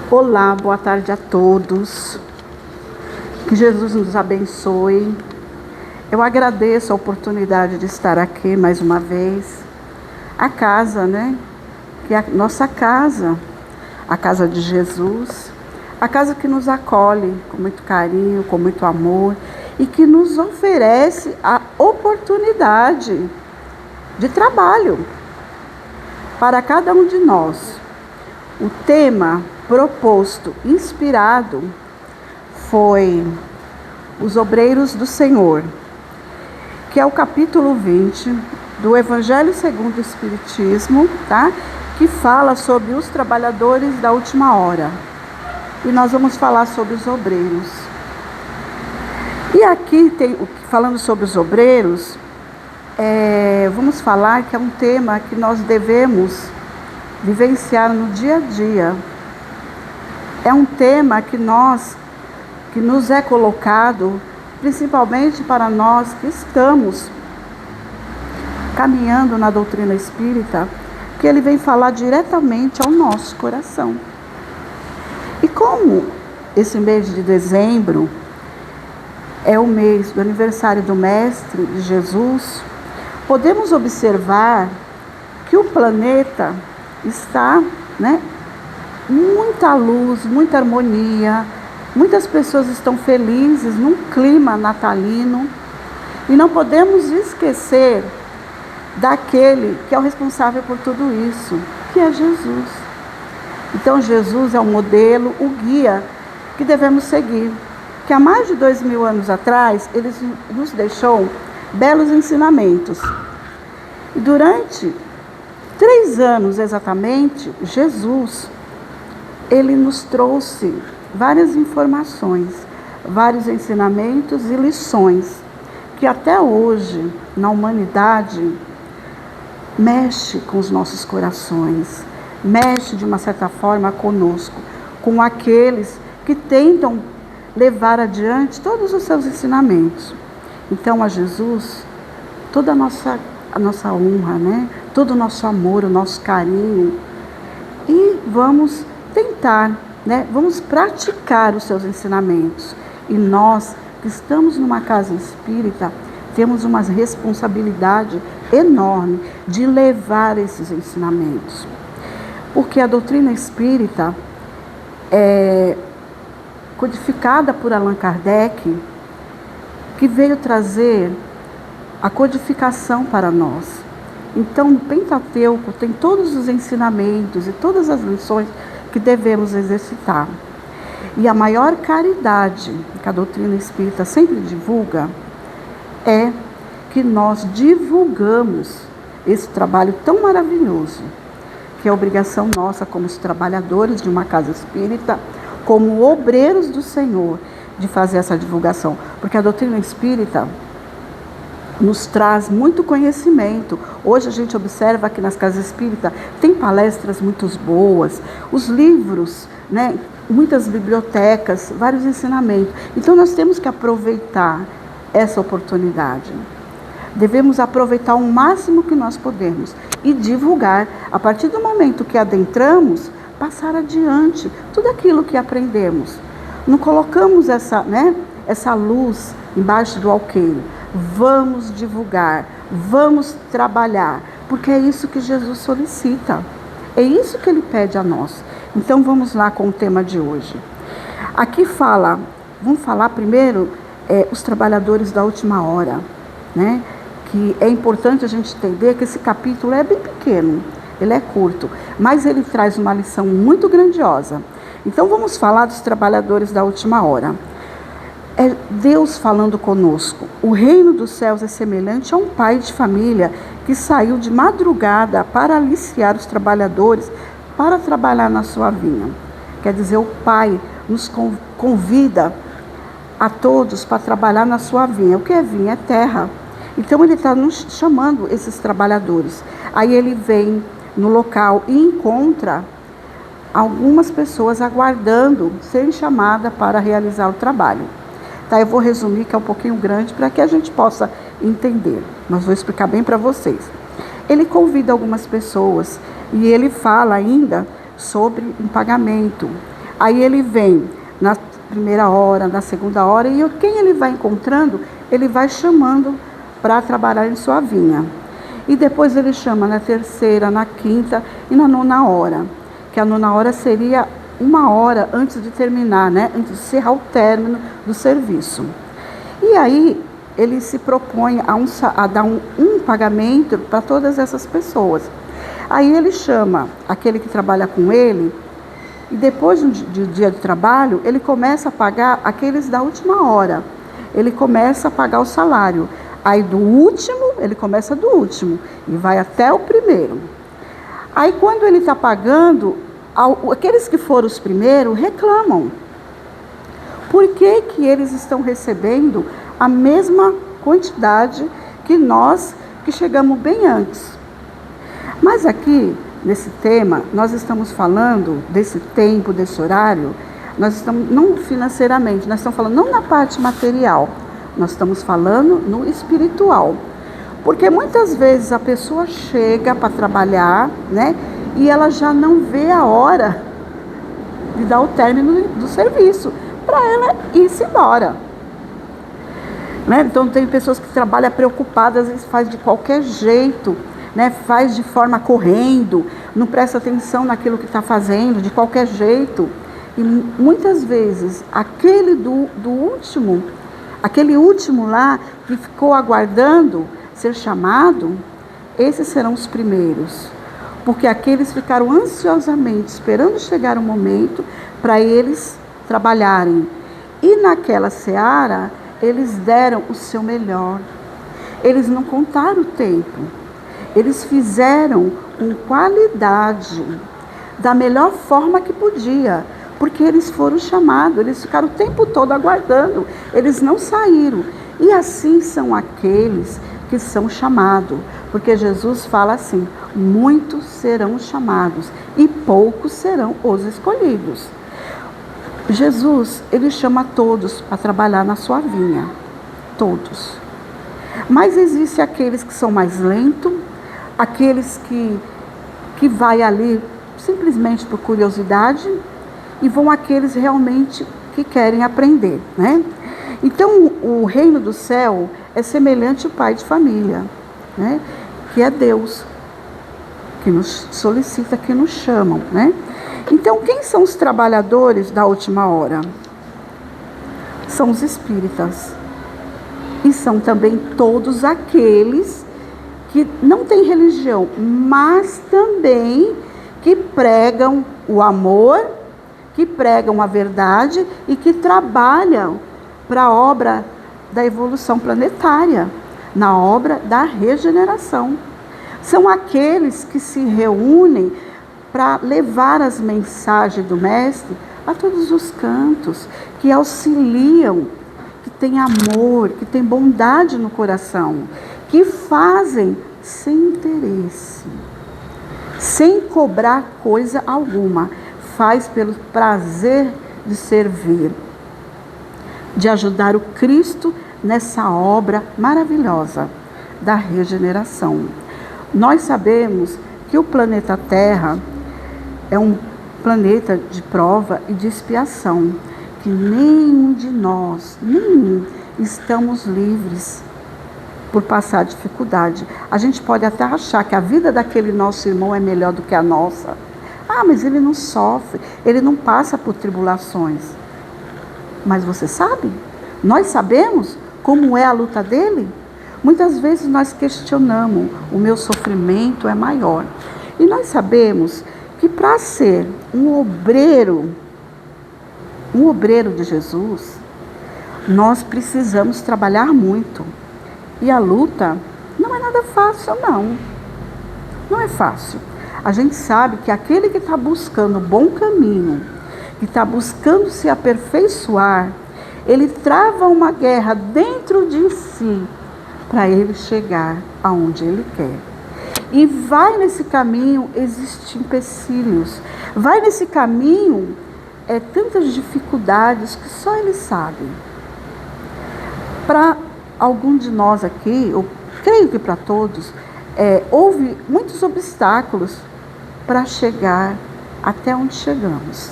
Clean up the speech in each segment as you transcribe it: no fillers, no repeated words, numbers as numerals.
Olá, boa tarde a todos. Que Jesus nos abençoe. Eu agradeço a oportunidade de estar aqui mais uma vez. A casa, que é a nossa casa, a casa de Jesus, a casa que nos acolhe com muito carinho, com muito amor e que nos oferece a oportunidade de trabalho para cada um de nós. O tema proposto, inspirado, foi Os Obreiros do Senhor, que é o capítulo 20 do Evangelho segundo o Espiritismo, tá? Que fala sobre os trabalhadores da última hora. E nós vamos falar sobre os obreiros. E aqui, falando sobre os obreiros, vamos falar que é um tema que nós devemos vivenciar no dia a dia. É um tema que nos é colocado, principalmente para nós que estamos caminhando na doutrina espírita, que ele vem falar diretamente ao nosso coração. E como esse mês de dezembro é o mês do aniversário do Mestre de Jesus, podemos observar que o planeta está, muita luz, muita harmonia, muitas pessoas estão felizes num clima natalino e não podemos esquecer daquele que é o responsável por tudo isso, que é Jesus. Então Jesus é o modelo, o guia que devemos seguir, que há mais de 2000 anos atrás ele nos deixou belos ensinamentos. E durante 3 anos exatamente, Jesus, ele nos trouxe várias informações, vários ensinamentos e lições, que até hoje, na humanidade, mexe com os nossos corações, mexe de uma certa forma conosco, com aqueles que tentam levar adiante todos os seus ensinamentos. Então, a Jesus, toda a nossa honra, todo o nosso amor, o nosso carinho, e vamos tentar, vamos praticar os seus ensinamentos. E nós que estamos numa casa espírita, temos uma responsabilidade enorme de levar esses ensinamentos. Porque a doutrina espírita é codificada por Allan Kardec, que veio trazer a codificação para nós. Então, no Pentateuco tem todos os ensinamentos e todas as lições que devemos exercitar. E a maior caridade que a doutrina espírita sempre divulga é que nós divulgamos esse trabalho tão maravilhoso, que é obrigação nossa como os trabalhadores de uma casa espírita, como obreiros do Senhor, de fazer essa divulgação. Porque a doutrina espírita nos traz muito conhecimento. Hoje a gente observa que nas casas espíritas tem palestras muito boas, os livros, muitas bibliotecas, vários ensinamentos. Então nós temos que aproveitar essa oportunidade. Devemos aproveitar o máximo que nós podemos e divulgar. A partir do momento que adentramos, passar adiante tudo aquilo que aprendemos. Não colocamos essa luz embaixo do alqueire. Vamos divulgar, vamos trabalhar, porque é isso que Jesus solicita, é isso que ele pede a nós. Então vamos lá com o tema de hoje. Aqui vamos falar primeiro os trabalhadores da última hora, que é importante a gente entender que esse capítulo é bem pequeno, ele é curto, mas ele traz uma lição muito grandiosa. Então vamos falar dos trabalhadores da última hora. É Deus falando conosco. O reino dos céus é semelhante a um pai de família que saiu de madrugada para aliciar os trabalhadores para trabalhar na sua vinha. Quer dizer, o pai nos convida a todos para trabalhar na sua vinha. O que é vinha? É terra. Então ele está nos chamando esses trabalhadores. Aí ele vem no local e encontra algumas pessoas aguardando ser chamada para realizar o trabalho. Tá, eu vou resumir, que é um pouquinho grande, para que a gente possa entender. Mas vou explicar bem para vocês. Ele convida algumas pessoas e ele fala ainda sobre um pagamento. Aí ele vem na primeira hora, na segunda hora, e quem ele vai encontrando, ele vai chamando para trabalhar em sua vinha. E depois ele chama na terceira, na quinta e na nona hora, que a nona hora seria 1 hora antes de terminar, né? Antes de encerrar o término do serviço. E aí ele se propõe a dar um pagamento para todas essas pessoas. Aí ele chama aquele que trabalha com ele, e depois do dia de trabalho, ele começa a pagar aqueles da última hora. Ele começa a pagar o salário. Aí do último, ele começa do último e vai até o primeiro. Aí quando ele está pagando, aqueles que foram os primeiros reclamam. Por que que eles estão recebendo a mesma quantidade que nós que chegamos bem antes? Mas aqui, nesse tema, nós estamos falando desse tempo, desse horário, nós estamos, não financeiramente, nós estamos falando não na parte material, nós estamos falando no espiritual. Porque muitas vezes a pessoa chega para trabalhar, né, e ela já não vê a hora de dar o término do serviço, para ela ir-se embora. Né? Então tem pessoas que trabalham preocupadas, às vezes faz de qualquer jeito, né? Faz de forma correndo, não presta atenção naquilo que está fazendo, de qualquer jeito. E muitas vezes aquele do último, aquele último lá que ficou aguardando ser chamado, esses serão os primeiros. Porque aqueles ficaram ansiosamente esperando chegar o momento para eles trabalharem. E naquela seara, eles deram o seu melhor. Eles não contaram o tempo. Eles fizeram com qualidade, da melhor forma que podia. Porque eles foram chamados, eles ficaram o tempo todo aguardando. Eles não saíram. E assim são aqueles que são chamados. Porque Jesus fala assim, muitos serão chamados e poucos serão os escolhidos. Jesus, ele chama todos para trabalhar na sua vinha, todos. Mas existem aqueles que são mais lentos, aqueles que vai ali simplesmente por curiosidade, e vão aqueles realmente que querem aprender, né? Então, o reino do céu é semelhante ao pai de família, né? Que é Deus, que nos solicita, que nos chamam, né? Então, quem são os trabalhadores da última hora? São os espíritas. E são também todos aqueles que não têm religião, mas também que pregam o amor, que pregam a verdade e que trabalham para a obra da evolução planetária, na obra da regeneração. São aqueles que se reúnem para levar as mensagens do Mestre a todos os cantos, que auxiliam, que têm amor, que têm bondade no coração, que fazem sem interesse, sem cobrar coisa alguma, faz pelo prazer de servir, de ajudar o Cristo nessa obra maravilhosa da regeneração. Nós sabemos que o planeta Terra é um planeta de prova e de expiação, que nenhum de nós, estamos livres por passar dificuldade. A gente pode até achar que a vida daquele nosso irmão é melhor do que a nossa. Ah, mas ele não sofre, ele não passa por tribulações. Mas você sabe? Nós sabemos como é a luta dele? Muitas vezes nós questionamos, o meu sofrimento é maior. E nós sabemos que para ser um obreiro de Jesus, nós precisamos trabalhar muito. E a luta não é nada fácil, não. Não é fácil. A gente sabe que aquele que está buscando o bom caminho, que está buscando se aperfeiçoar, ele trava uma guerra dentro de si para ele chegar aonde ele quer. E vai nesse caminho existir empecilhos. Vai nesse caminho tantas dificuldades que só ele sabe. Para algum de nós aqui, eu creio que para todos, houve muitos obstáculos para chegar até onde chegamos.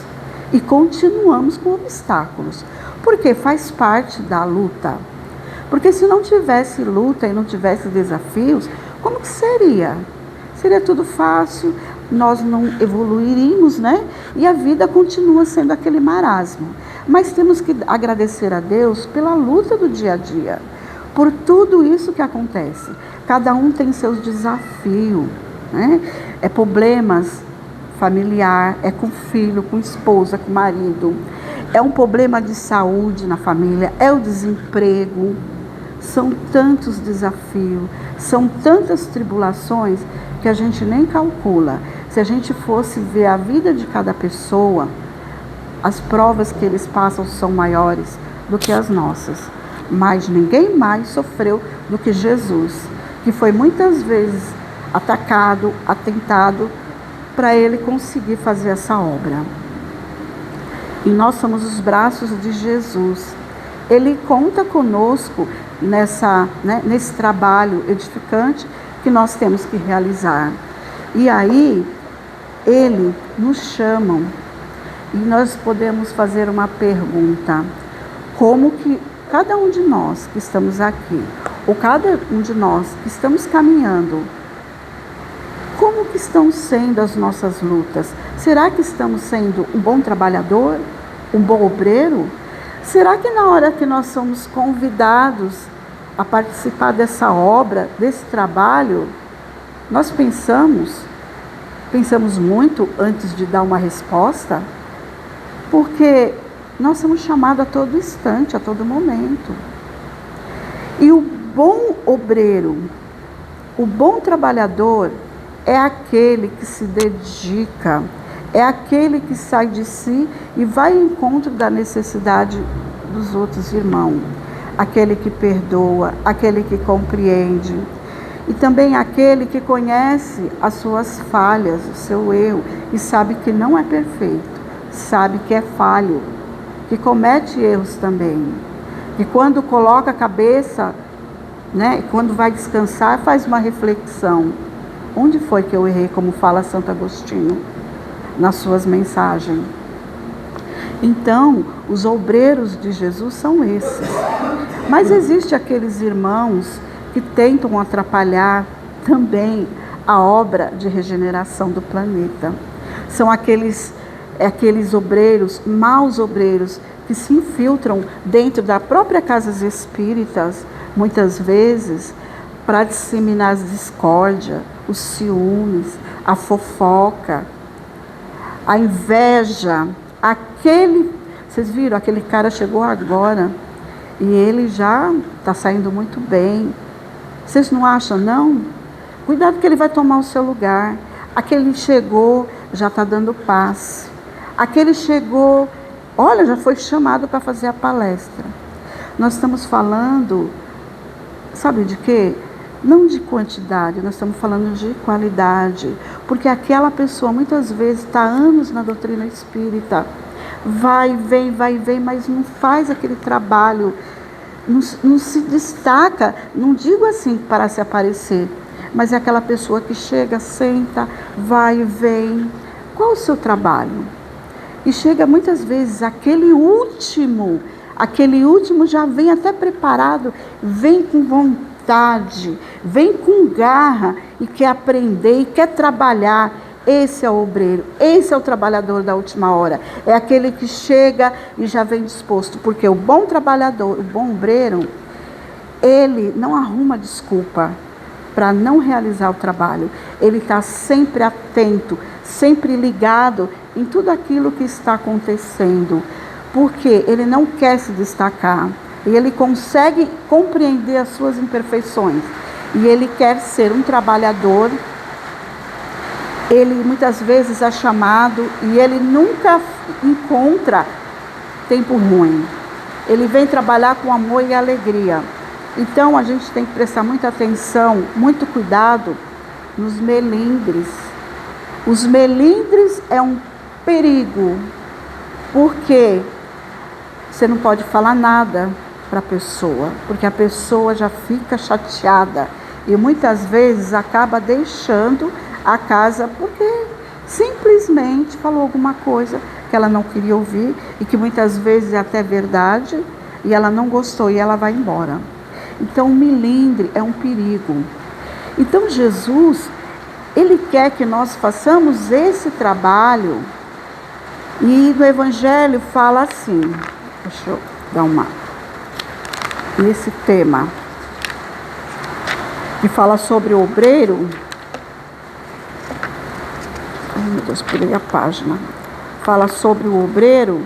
e continuamos com obstáculos, porque faz parte da luta. Porque se não tivesse luta e não tivesse desafios, como que seria? Seria tudo fácil, nós não evoluiríamos, né? E a vida continua sendo aquele marasmo. Mas temos que agradecer a Deus pela luta do dia a dia, por tudo isso que acontece. Cada um tem seus desafios, né? É problemas familiar, é com filho, com esposa, com marido. É um problema de saúde na família, é o desemprego. São tantos desafios, são tantas tribulações que a gente nem calcula. Se a gente fosse ver a vida de cada pessoa, as provas que eles passam são maiores do que as nossas. Mas ninguém mais sofreu do que Jesus, que foi muitas vezes atacado, atentado, para ele conseguir fazer essa obra. E nós somos os braços de Jesus. Ele conta conosco nesse trabalho edificante que nós temos que realizar. E aí, ele nos chama e nós podemos fazer uma pergunta: como que cada um de nós que estamos aqui, ou cada um de nós que estamos caminhando, como que estão sendo as nossas lutas? Será que estamos sendo um bom trabalhador, um bom obreiro? Será que na hora que nós somos convidados a participar dessa obra, desse trabalho, nós pensamos muito antes de dar uma resposta? Porque nós somos chamados a todo instante, a todo momento. E o bom obreiro, o bom trabalhador, é aquele que se dedica, é aquele que sai de si e vai ao encontro da necessidade dos outros irmãos. Aquele que perdoa, aquele que compreende. E também aquele que conhece as suas falhas, o seu erro, e sabe que não é perfeito, sabe que é falho, que comete erros também. E quando coloca a cabeça, né, quando vai descansar, faz uma reflexão. Onde foi que eu errei, como fala Santo Agostinho nas suas mensagens? Então, os obreiros de Jesus são esses. Mas existem aqueles irmãos que tentam atrapalhar também a obra de regeneração do planeta. São aqueles obreiros, maus obreiros, que se infiltram dentro da própria casas espíritas, muitas vezes, para disseminar as discórdias, os ciúmes, a fofoca, a inveja. Vocês viram, aquele cara chegou agora e ele já está saindo muito bem. Vocês não acham, não? Cuidado que ele vai tomar o seu lugar. Aquele chegou, já está dando paz. Aquele chegou, olha, já foi chamado para fazer a palestra. Nós estamos falando, sabe de quê? Não de quantidade, nós estamos falando de qualidade. Porque aquela pessoa muitas vezes está anos na doutrina espírita. Vai e vem, mas não faz aquele trabalho, não se destaca, não digo assim para se aparecer, mas é aquela pessoa que chega, senta, vai e vem. Qual o seu trabalho? E chega muitas vezes aquele último já vem até preparado, vem com vontade, vem com garra e quer aprender e quer trabalhar. Esse é o obreiro, esse é o trabalhador da última hora. É aquele que chega e já vem disposto, porque o bom trabalhador, o bom obreiro, ele não arruma desculpa para não realizar o trabalho. Ele está sempre atento, sempre ligado em tudo aquilo que está acontecendo, porque ele não quer se destacar, e ele consegue compreender as suas imperfeições, e ele quer ser um trabalhador. Ele muitas vezes é chamado e ele nunca encontra tempo ruim. Ele vem trabalhar com amor e alegria. Então a gente tem que prestar muita atenção, muito cuidado nos melindres. Os melindres é um perigo, porque você não pode falar nada para a pessoa, porque a pessoa já fica chateada e muitas vezes acaba deixando a casa porque simplesmente falou alguma coisa que que ela não queria ouvir e que muitas vezes é até verdade, e ela não gostou e ela vai embora. Então, o milindre é um perigo. Então, Jesus, ele quer que nós façamos esse trabalho, e no Evangelho fala assim, deixa eu dar uma, nesse tema, que fala sobre o obreiro. Ai, meu Deus, pulei a página. Fala sobre o obreiro,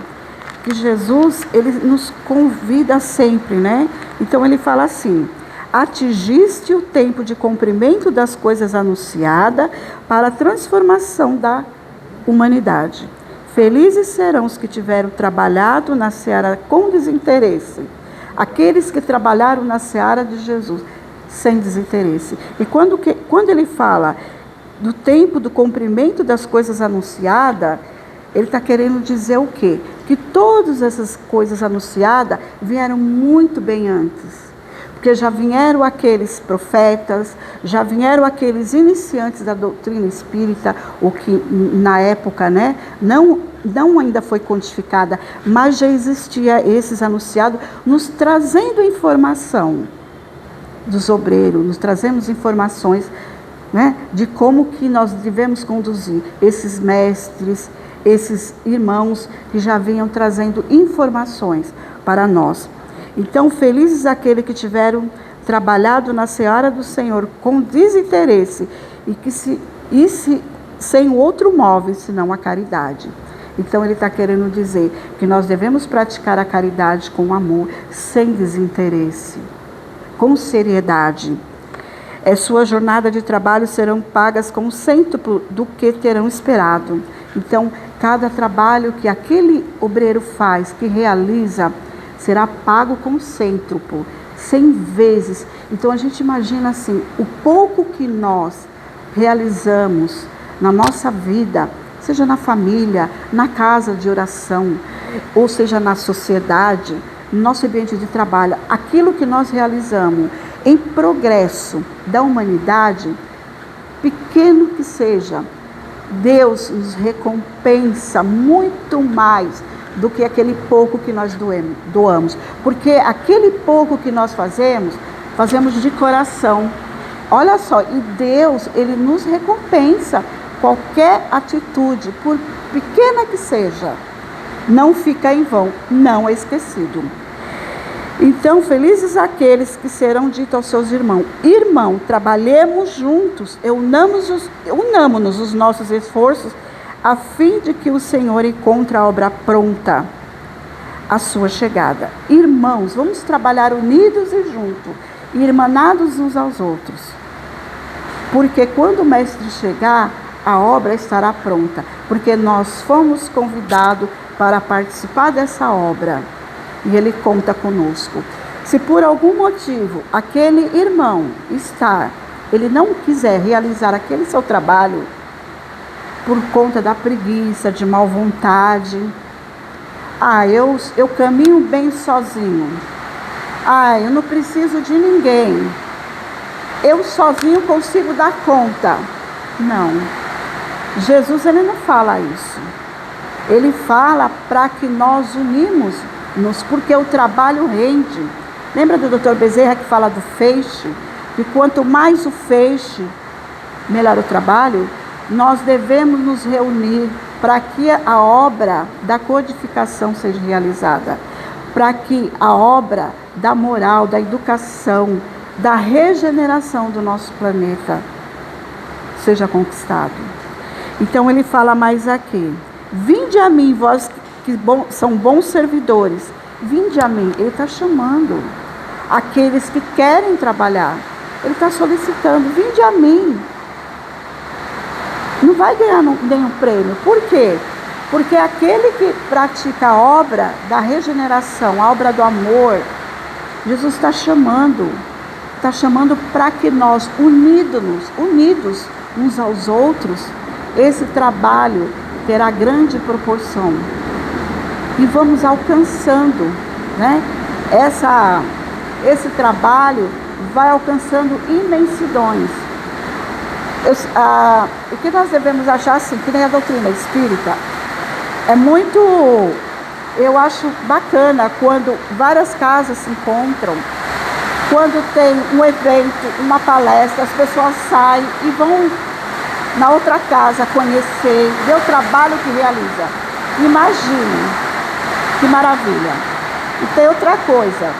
que Jesus, ele nos convida sempre, né? Então ele fala assim: atingiste o tempo de cumprimento das coisas anunciadas para a transformação da humanidade. Felizes serão os que tiveram trabalhado na seara com desinteresse, aqueles que trabalharam na seara de Jesus sem desinteresse. E quando ele fala do tempo do cumprimento das coisas anunciadas, ele está querendo dizer o quê? Que todas essas coisas anunciadas vieram muito bem antes. Porque já vieram aqueles profetas, já vieram aqueles iniciantes da doutrina espírita, o que na época, né, não ainda foi codificada, mas já existia esses anunciados, nos trazendo informação dos obreiros, nos trazemos informações, né, de como que nós devemos conduzir esses mestres, esses irmãos que já vinham trazendo informações para nós. Então, felizes aqueles que tiveram trabalhado na seara do Senhor com desinteresse sem outro móvel senão a caridade. Então, ele está querendo dizer que nós devemos praticar a caridade com amor, sem desinteresse, com seriedade. Sua jornada de trabalho serão pagas com o cêntuplo do que terão esperado. Então, cada trabalho que aquele obreiro faz, que realiza, será pago com cêntuplo, 100 vezes. Então, a gente imagina assim, o pouco que nós realizamos na nossa vida, seja na família, na casa de oração, ou seja na sociedade, no nosso ambiente de trabalho, aquilo que nós realizamos em progresso da humanidade, pequeno que seja, Deus nos recompensa muito mais do que aquele pouco que nós doamos. Porque aquele pouco que nós fazemos de coração. Olha só, e Deus, ele nos recompensa qualquer atitude, por pequena que seja, não fica em vão, não é esquecido. Então, felizes aqueles que serão ditos aos seus irmãos: irmão, trabalhemos juntos, unamos-nos os nossos esforços, a fim de que o Senhor encontre a obra pronta, a sua chegada. Irmãos, vamos trabalhar unidos e juntos, irmanados uns aos outros. Porque quando o Mestre chegar, a obra estará pronta. Porque nós fomos convidados para participar dessa obra. E Ele conta conosco. Se por algum motivo aquele irmão ele não quiser realizar aquele seu trabalho, por conta da preguiça, de má vontade, eu caminho bem sozinho, eu não preciso de ninguém, eu sozinho consigo dar conta. Não, Jesus, ele não fala isso. Ele fala para que nós unimos-nos, porque o trabalho rende. Lembra do Dr. Bezerra que fala do feixe? Que quanto mais o feixe, melhor o trabalho. Nós devemos nos reunir para que a obra da codificação seja realizada, para que a obra da moral, da educação, da regeneração do nosso planeta seja conquistado. Então ele fala mais aqui: vinde a mim, vós que são bons servidores, vinde a mim. Ele está chamando aqueles que querem trabalhar, ele está solicitando: vinde a mim. Não vai ganhar nenhum prêmio. Por quê? Porque aquele que pratica a obra da regeneração, a obra do amor, Jesus está chamando para que nós, unidos uns aos outros, esse trabalho terá grande proporção. E vamos alcançando, né? Esse trabalho vai alcançando imensidões. O que nós devemos achar assim, que nem a doutrina espírita, É muito, eu acho bacana quando várias casas se encontram, quando tem um evento, uma palestra, as pessoas saem e vão na outra casa conhecer, ver o trabalho que realiza. Imagine, que maravilha. E tem outra coisa,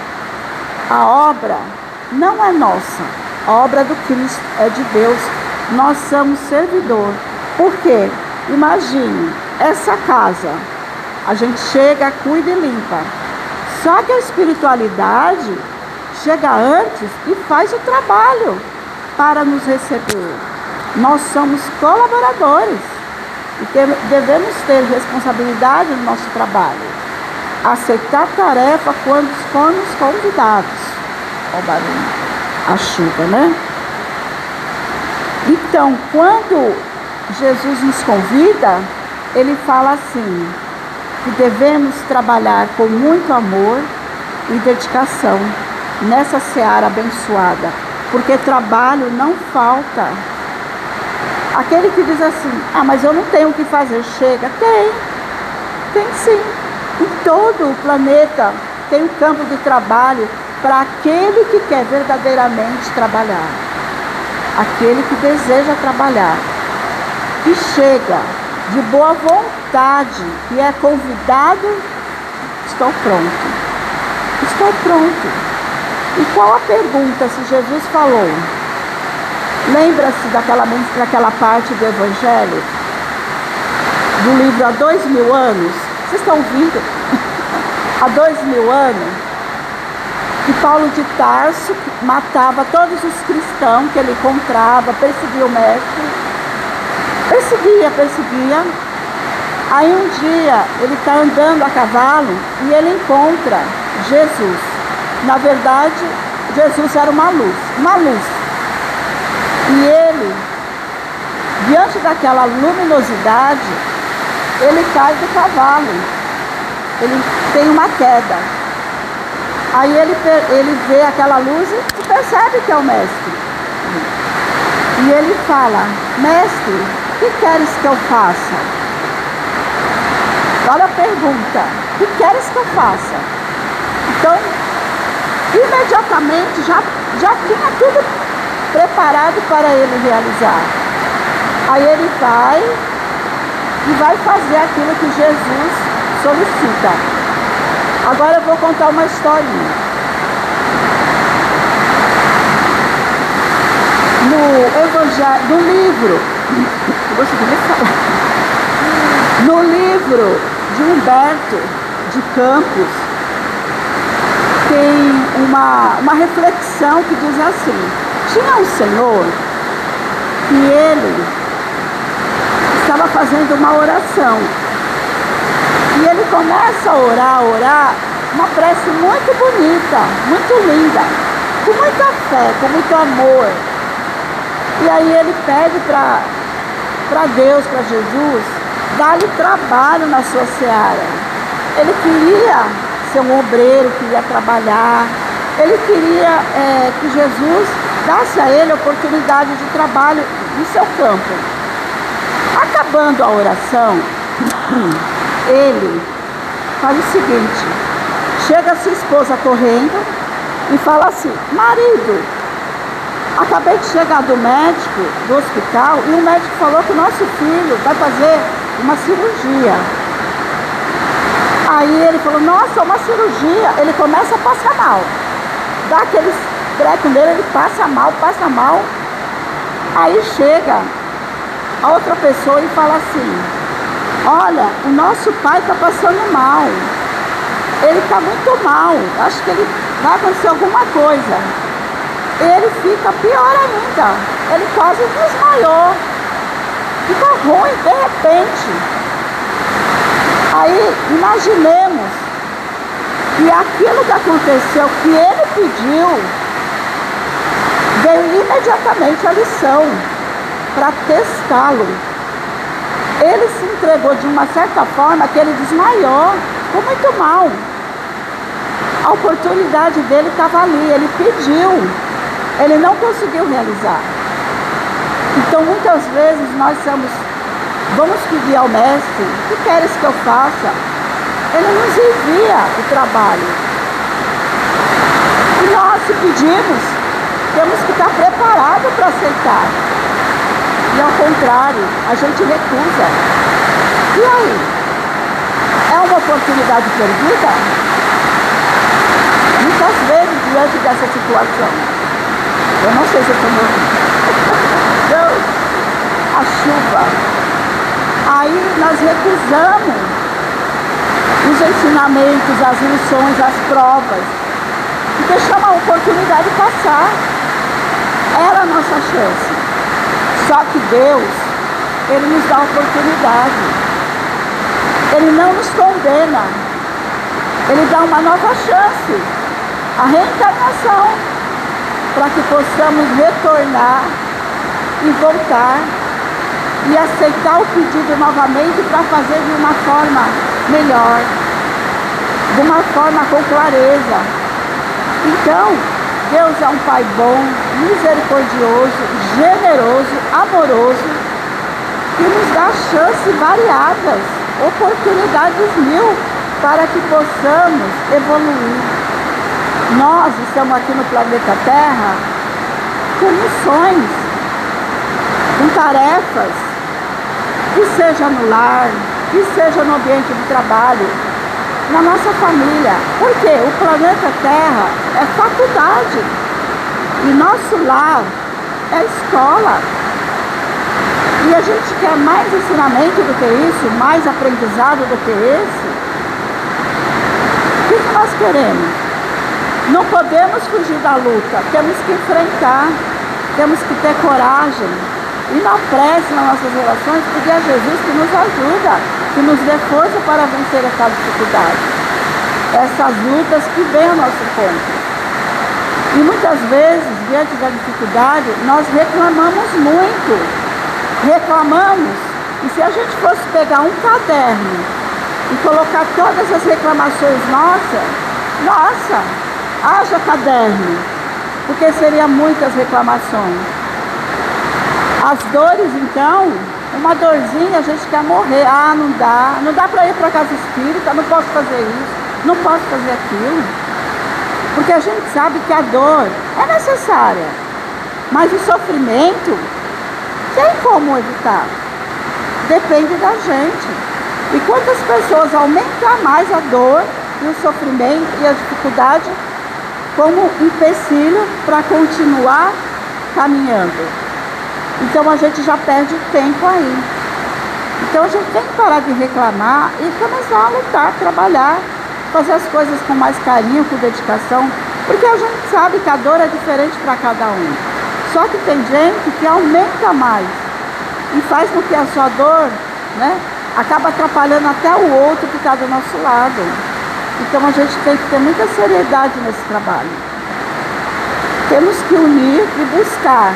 a obra não é nossa, a obra do Cristo é de Deus, nós somos servidor. Por quê? Imagine, essa casa, a gente chega, cuida e limpa. Só que a espiritualidade chega antes e faz o trabalho para nos receber. Nós somos colaboradores e devemos ter responsabilidade no nosso trabalho. Aceitar tarefa quando formos convidados. Olha o barulho, a chuva, né? Então, quando Jesus nos convida, ele fala assim, que devemos trabalhar com muito amor e dedicação nessa seara abençoada, porque trabalho não falta. Aquele que diz assim, mas eu não tenho o que fazer, chega. Tem sim. Em todo o planeta tem um campo de trabalho para aquele que quer verdadeiramente trabalhar. Aquele que deseja trabalhar, que chega de boa vontade e é convidado, estou pronto. Estou pronto. E qual a pergunta se Jesus falou? Lembra-se daquela parte do Evangelho? Do livro há 2000 anos? Vocês estão ouvindo? Há 2000 anos, que Paulo de Tarso matava todos os cristãos que ele encontrava, perseguia o mestre. Perseguia. Aí um dia ele está andando a cavalo e ele encontra Jesus. Na verdade, Jesus era uma luz. E ele, diante daquela luminosidade, ele cai do cavalo. Ele tem uma queda. Aí ele vê aquela luz e percebe que é o mestre. E ele fala, mestre, o que queres que eu faça? Olha a pergunta, o que queres que eu faça? Então, imediatamente já tinha tudo preparado para ele realizar. Aí ele vai fazer aquilo que Jesus solicita. Agora eu vou contar uma historinha. No Evangelho, no livro de Humberto de Campos, tem uma reflexão que diz assim: tinha um senhor que ele estava fazendo uma oração. E ele começa a orar, uma prece muito bonita, muito linda, com muita fé, com muito amor. E aí ele pede para Deus, para Jesus, dar-lhe trabalho na sua seara. Ele queria ser um obreiro, queria trabalhar. Ele queria que Jesus desse a ele a oportunidade de trabalho no seu campo. Acabando a oração, ele faz o seguinte: chega a sua esposa correndo e fala assim: marido, acabei de chegar do médico, do hospital, e o médico falou que o nosso filho vai fazer uma cirurgia. Aí ele falou: nossa, uma cirurgia. Ele começa a passar mal, dá aquele treco nele, ele passa mal. Aí chega a outra pessoa e fala assim: olha, o nosso pai está passando mal, ele está muito mal, acho que ele vai acontecer alguma coisa. Ele fica pior ainda, ele quase desmaiou, fica ruim de repente. Aí imaginemos que aquilo que aconteceu, que ele pediu, veio imediatamente a lição para testá-lo. Ele se entregou de uma certa forma que ele desmaiou, ficou muito mal. A oportunidade dele estava ali, ele pediu, ele não conseguiu realizar. Então muitas vezes nós somos Vamos pedir ao Mestre, o que queres que eu faça? Ele nos envia o trabalho. E nós, se pedimos, temos que estar preparados para aceitar. E ao contrário, a gente recusa. E aí? É uma oportunidade perdida? Muitas vezes, diante dessa situação, eu não sei se eu estou me ouvindo. Deus, a chuva. Aí nós recusamos os ensinamentos, as lições, as provas. E deixamos a oportunidade passar. Era a nossa chance. Só que Deus, Ele nos dá a oportunidade. Ele não nos condena. Ele dá uma nova chance. A reencarnação. Para que possamos retornar e voltar e aceitar o pedido novamente para fazer de uma forma melhor, de uma forma com clareza. Então, Deus é um Pai bom, misericordioso, generoso, amoroso, que nos dá chances variadas, oportunidades mil, para que possamos evoluir. Nós estamos aqui no planeta Terra com missões, com tarefas, que seja no lar, que seja no ambiente de trabalho, na nossa família. Porque o planeta Terra é faculdade e nosso lar é escola. E a gente quer mais ensinamento do que isso, mais aprendizado do que esse. O que nós queremos? Não podemos fugir da luta, temos que enfrentar, temos que ter coragem. E na prece, nas nossas relações, pedir a Jesus que nos ajuda, que nos dê força para vencer essas dificuldades, essas lutas que vêm ao nosso encontro. E muitas vezes, diante da dificuldade, nós reclamamos muito. Reclamamos. E se a gente fosse pegar um caderno e colocar todas as reclamações nossa, haja caderno, porque seriam muitas reclamações. As dores, então, uma dorzinha, a gente quer morrer. Ah, não dá para ir para a casa espírita, não posso fazer isso, não posso fazer aquilo. Porque a gente sabe que a dor é necessária, mas o sofrimento tem como evitar. Depende da gente. E quantas pessoas aumentam mais a dor e o sofrimento e a dificuldade como empecilho para continuar caminhando. Então a gente já perde tempo aí. Então a gente tem que parar de reclamar e começar a lutar, trabalhar, fazer as coisas com mais carinho, com dedicação, porque a gente sabe que a dor é diferente para cada um. Só que tem gente que aumenta mais e faz com que a sua dor, acaba atrapalhando até o outro que está do nosso lado. Então a gente tem que ter muita seriedade nesse trabalho. Temos que unir e buscar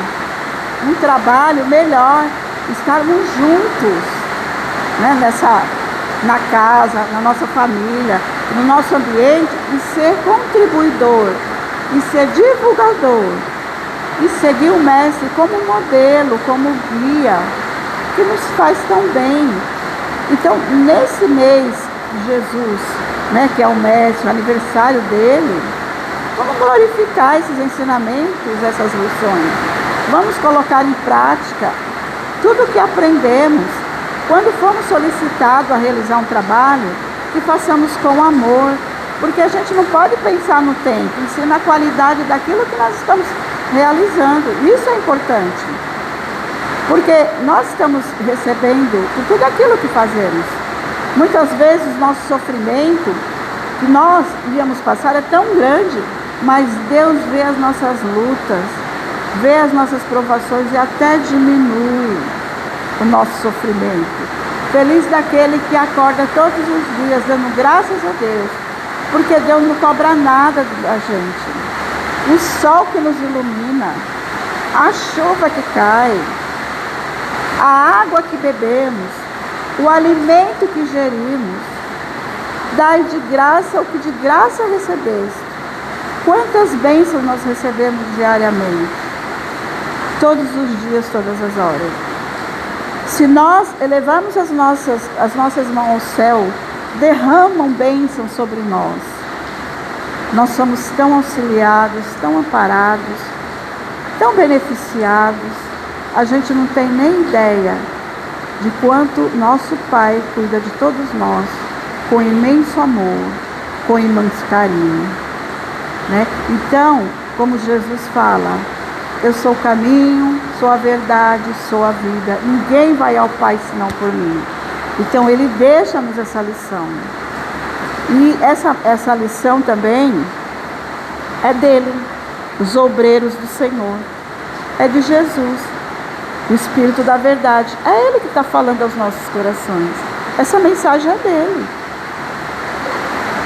um trabalho melhor, estarmos juntos, na casa, na nossa família, no nosso ambiente, e ser contribuidor, e ser divulgador, e seguir o Mestre como modelo, como guia, que nos faz tão bem. Então, nesse mês de Jesus, que é o Mestre, o aniversário dele, vamos glorificar esses ensinamentos, essas lições. Vamos colocar em prática tudo o que aprendemos. Quando formos solicitados a realizar um trabalho, que façamos com amor, porque a gente não pode pensar no tempo, e sim na qualidade daquilo que nós estamos realizando. Isso é importante, porque nós estamos recebendo por tudo aquilo que fazemos. Muitas vezes nosso sofrimento que nós íamos passar é tão grande, mas Deus vê as nossas lutas, vê as nossas provações e até diminui o nosso sofrimento. Feliz daquele que acorda todos os dias dando graças a Deus, porque Deus não cobra nada da gente. O sol que nos ilumina, a chuva que cai, a água que bebemos, o alimento que ingerimos, dai de graça o que de graça recebeste. Quantas bênçãos nós recebemos diariamente, todos os dias, todas as horas. Se nós elevarmos as nossas mãos ao céu, derramam bênçãos sobre nós. Nós somos tão auxiliados, tão amparados, tão beneficiados. A gente não tem nem ideia de quanto nosso Pai cuida de todos nós, com imenso amor, com imenso carinho, né? Então, como Jesus fala, eu sou o caminho, sou a verdade, sou a vida. Ninguém vai ao Pai senão por mim. Então Ele deixa-nos essa lição. E essa lição também é dele, os obreiros do Senhor. É de Jesus, o Espírito da verdade. É Ele que está falando aos nossos corações. Essa mensagem é dele.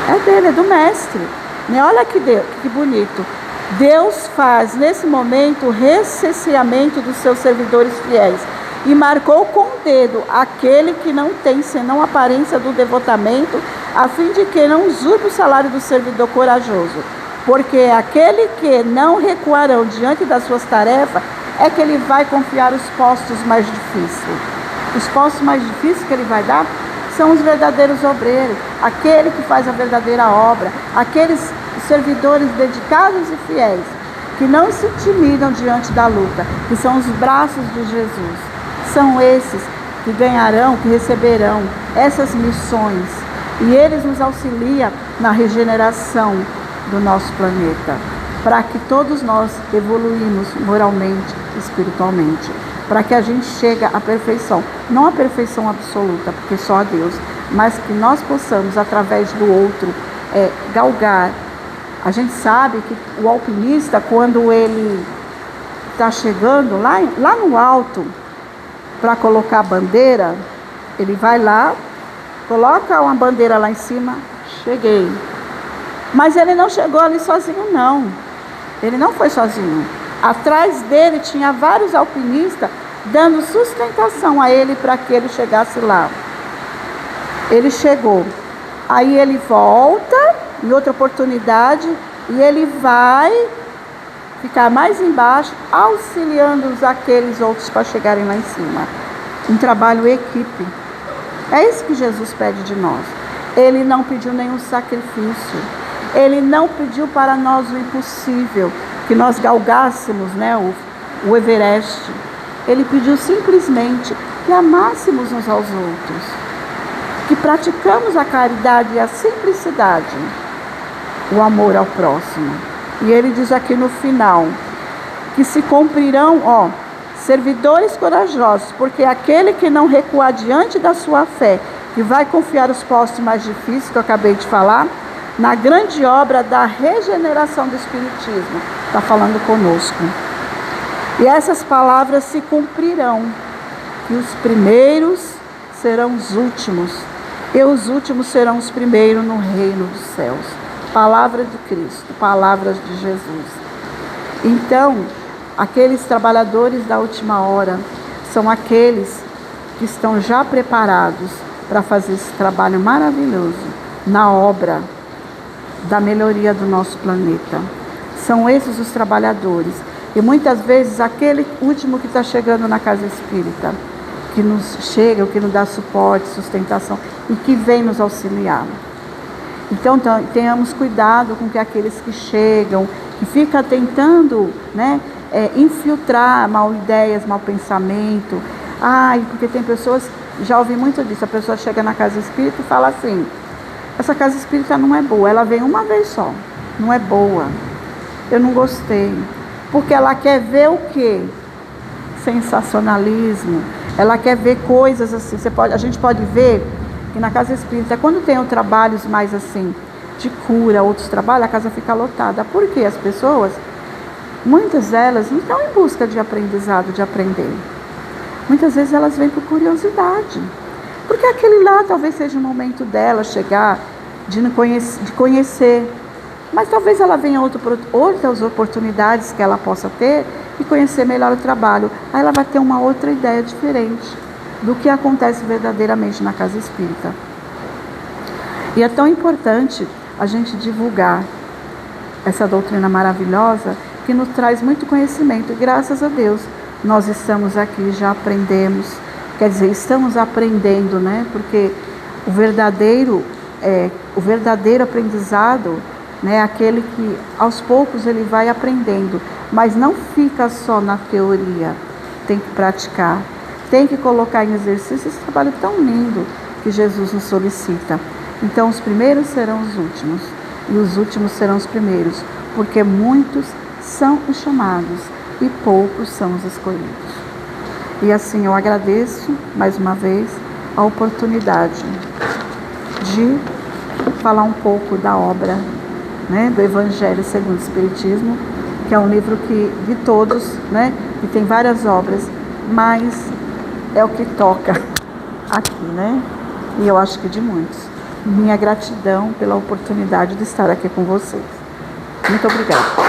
É dele, é do Mestre. Olha que bonito. Deus faz nesse momento o recenseamento dos seus servidores fiéis e marcou com o dedo aquele que não tem senão a aparência do devotamento, a fim de que não usurpe o salário do servidor corajoso. Porque aquele que não recuarão diante das suas tarefas é que ele vai confiar os postos mais difíceis. Os postos mais difíceis que ele vai dar são os verdadeiros obreiros, aquele que faz a verdadeira obra, aqueles servidores dedicados e fiéis, que não se intimidam diante da luta, que são os braços de Jesus. São esses que ganharão, que receberão essas missões. E eles nos auxiliam na regeneração do nosso planeta, para que todos nós evoluímos moralmente, espiritualmente, para que a gente chegue à perfeição. Não a perfeição absoluta, porque só a Deus, mas que nós possamos, através do outro, galgar. A gente sabe que o alpinista, quando ele está chegando lá no alto para colocar a bandeira, ele vai lá, coloca uma bandeira lá em cima, cheguei. Mas ele não chegou ali sozinho, não. Ele não foi sozinho. Atrás dele tinha vários alpinistas dando sustentação a ele para que ele chegasse lá. Ele chegou. Aí ele volta em outra oportunidade e ele vai ficar mais embaixo, auxiliando aqueles outros para chegarem lá em cima. Um trabalho em equipe. É isso que Jesus pede de nós. Ele não pediu nenhum sacrifício. Ele não pediu para nós o impossível, que nós galgássemos, o Everest. Ele pediu simplesmente que amássemos uns aos outros, que praticamos a caridade e a simplicidade, o amor ao próximo. E ele diz aqui no final, que se cumprirão, servidores corajosos, porque aquele que não recuar diante da sua fé, que vai confiar os postos mais difíceis, que eu acabei de falar, na grande obra da regeneração do Espiritismo, está falando conosco. E essas palavras se cumprirão, que os primeiros serão os últimos, e os últimos serão os primeiros no reino dos céus. Palavra de Cristo, palavras de Jesus. Então, aqueles trabalhadores da última hora são aqueles que estão já preparados para fazer esse trabalho maravilhoso na obra da melhoria do nosso planeta. São esses os trabalhadores. E muitas vezes aquele último que está chegando na casa espírita, que nos chega, que nos dá suporte, sustentação e que vem nos auxiliar. Então tenhamos cuidado com que aqueles que chegam, que ficam tentando infiltrar mal ideias, mal pensamento. Porque tem pessoas, já ouvi muito disso, a pessoa chega na casa espírita e fala assim: essa casa espírita não é boa, ela vem uma vez só, não é boa, eu não gostei. Porque ela quer ver o quê? Sensacionalismo. Ela quer ver coisas assim. A gente pode ver que na casa espírita, quando tem trabalhos mais assim, de cura, outros trabalhos, a casa fica lotada. Por quê? As pessoas, muitas delas, não estão em busca de aprendizado, de aprender. Muitas vezes elas vêm por curiosidade. Porque aquele lá talvez seja o momento dela chegar, de conhecer. Mas talvez ela venha outras oportunidades que ela possa ter e conhecer melhor o trabalho. Aí ela vai ter uma outra ideia diferente do que acontece verdadeiramente na casa espírita. E é tão importante a gente divulgar essa doutrina maravilhosa que nos traz muito conhecimento. E graças a Deus, nós estamos aqui, já aprendemos Quer dizer, estamos aprendendo, né? Porque o verdadeiro aprendizado, né? Aquele que aos poucos ele vai aprendendo, mas não fica só na teoria, tem que praticar, tem que colocar em exercício esse trabalho tão lindo que Jesus nos solicita. Então os primeiros serão os últimos e os últimos serão os primeiros, porque muitos são os chamados e poucos são os escolhidos. E assim eu agradeço mais uma vez a oportunidade de falar um pouco da obra, né, do Evangelho segundo o Espiritismo, que é um livro que de todos, né, que tem várias obras, mas é o que toca aqui, né? E eu acho que de muitos. Minha gratidão pela oportunidade de estar aqui com vocês. Muito obrigada.